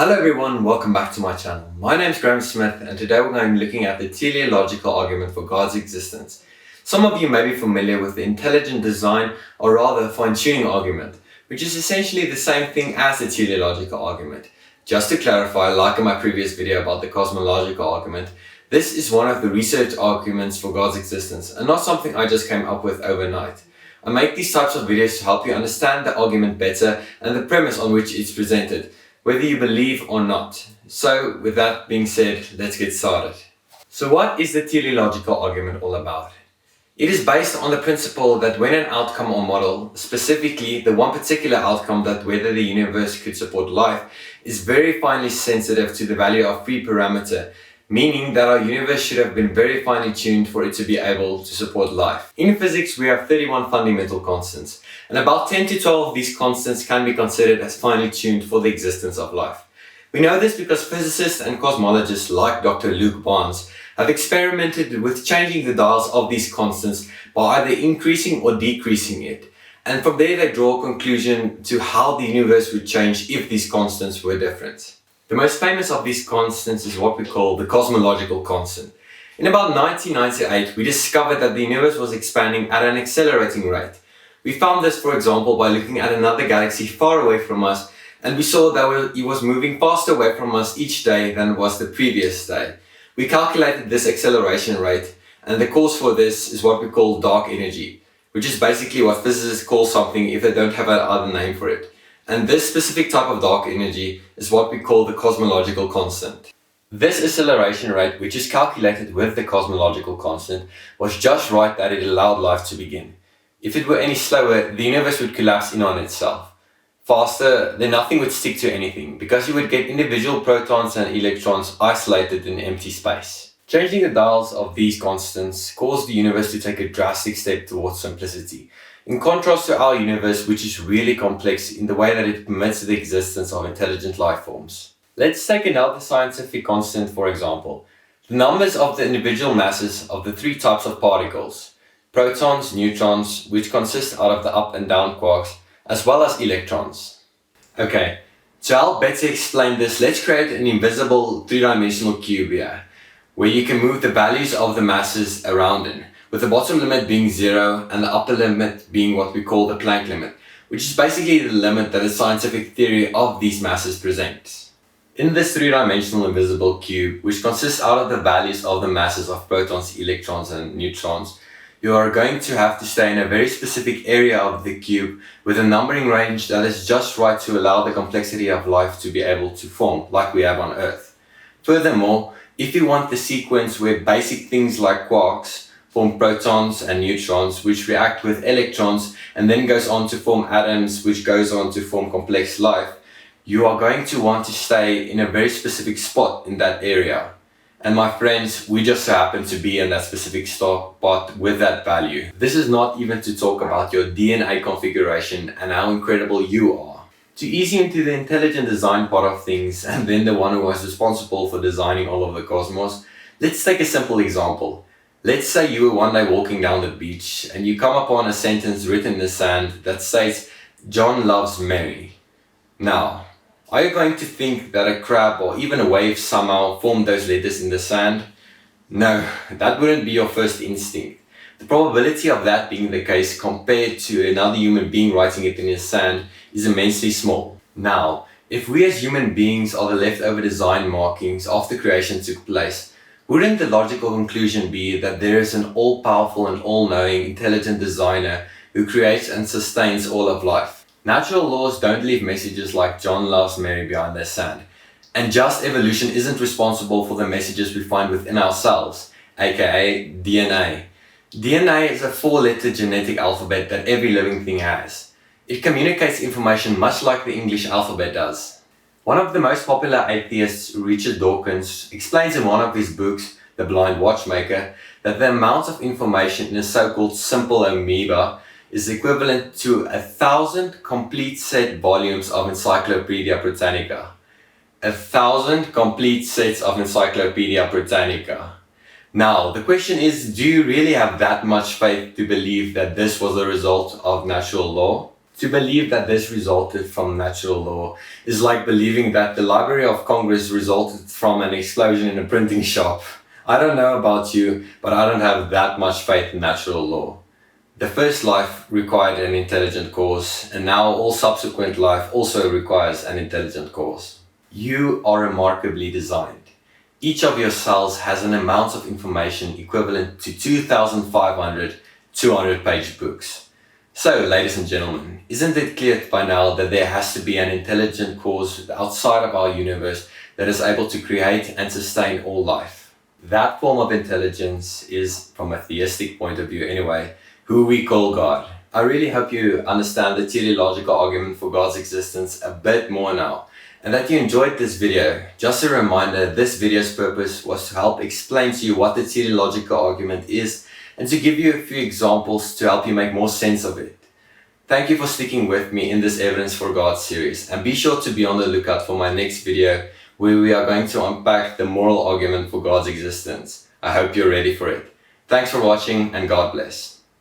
Hello everyone, welcome back to my channel. My name is Graham Smith and today we're going to be looking at the teleological argument for God's existence. Some of you may be familiar with the intelligent design or rather fine-tuning argument, which is essentially the same thing as the teleological argument. Just to clarify, like in my previous video about the cosmological argument, this is one of the research arguments for God's existence and not something I just came up with overnight. I make these types of videos to help you understand the argument better and the premise on which it's presented, whether you believe or not. So with that being said, let's get started. So what is the teleological argument all about? It is based on the principle that when an outcome or model, specifically the one particular outcome that whether the universe could support life, is very finely sensitive to the value of free parameter, meaning that our universe should have been very finely tuned for it to be able to support life. In physics, we have 31 fundamental constants, and about 10 to 12 of these constants can be considered as finely tuned for the existence of life. We know this because physicists and cosmologists like Dr. Luke Barnes have experimented with changing the dials of these constants by either increasing or decreasing it. And from there they draw a conclusion to how the universe would change if these constants were different. The most famous of these constants is what we call the cosmological constant. In about 1998, we discovered that the universe was expanding at an accelerating rate. We found this, for example, by looking at another galaxy far away from us, and we saw that it was moving faster away from us each day than was the previous day. We calculated this acceleration rate, and the cause for this is what we call dark energy, which is basically what physicists call something if they don't have another name for it. And this specific type of dark energy is what we call the cosmological constant. This acceleration rate, which is calculated with the cosmological constant, was just right that it allowed life to begin. If it were any slower, the universe would collapse in on itself. Faster, then nothing would stick to anything, because you would get individual protons and electrons isolated in empty space. Changing the dials of these constants caused the universe to take a drastic step towards simplicity, in contrast to our universe, which is really complex in the way that it permits the existence of intelligent life forms. Let's take another scientific constant, for example. The numbers of the individual masses of the three types of particles: protons, neutrons, which consist out of the up and down quarks, as well as electrons. Okay, to help better explain this, let's create an invisible three-dimensional cube here, where you can move the values of the masses around in, with the bottom limit being 0 and the upper limit being what we call the Planck limit, which is basically the limit that the scientific theory of these masses presents. In this three-dimensional invisible cube, which consists out of the values of the masses of protons, electrons and neutrons, you are going to have to stay in a very specific area of the cube with a numbering range that is just right to allow the complexity of life to be able to form, like we have on Earth. Furthermore, if you want the sequence where basic things like quarks form protons and neutrons, which react with electrons and then goes on to form atoms, which goes on to form complex life, you are going to want to stay in a very specific spot in that area. And my friends, we just so happen to be in that specific spot with that value. This is not even to talk about your DNA configuration and how incredible you are. To ease you into the intelligent design part of things, and then the one who was responsible for designing all of the cosmos, let's take a simple example. Let's say you were one day walking down the beach and you come upon a sentence written in the sand that states, "John loves Mary." Now, are you going to think that a crab or even a wave somehow formed those letters in the sand? No, that wouldn't be your first instinct. The probability of that being the case compared to another human being writing it in the sand is immensely small. Now, if we as human beings are the leftover design markings after creation took place, wouldn't the logical conclusion be that there is an all-powerful and all-knowing intelligent designer who creates and sustains all of life? Natural laws don't leave messages like "John loves Mary" behind their sand. And just evolution isn't responsible for the messages we find within ourselves, aka DNA. DNA is a 4-letter genetic alphabet that every living thing has. It communicates information much like the English alphabet does. One of the most popular atheists, Richard Dawkins, explains in one of his books, The Blind Watchmaker, that the amount of information in a so-called simple amoeba is equivalent to 1,000 complete set volumes of Encyclopedia Britannica. 1,000 complete sets of Encyclopedia Britannica. Now, the question is, do you really have that much faith to believe that this was a result of natural law? To believe that this resulted from natural law is like believing that the Library of Congress resulted from an explosion in a printing shop. I don't know about you, but I don't have that much faith in natural law. The first life required an intelligent cause, and now all subsequent life also requires an intelligent cause. You are remarkably designed. Each of your cells has an amount of information equivalent to 2,500 200-page books. So, ladies and gentlemen, isn't it clear by now that there has to be an intelligent cause outside of our universe that is able to create and sustain all life? That form of intelligence is, from a theistic point of view anyway, who we call God. I really hope you understand the teleological argument for God's existence a bit more now, and that you enjoyed this video. Just a reminder, this video's purpose was to help explain to you what the teleological argument is and to give you a few examples to help you make more sense of it. Thank you for sticking with me in this Evidence for God series, and be sure to be on the lookout for my next video where we are going to unpack the moral argument for God's existence. I hope you're ready for it. Thanks for watching, and God bless.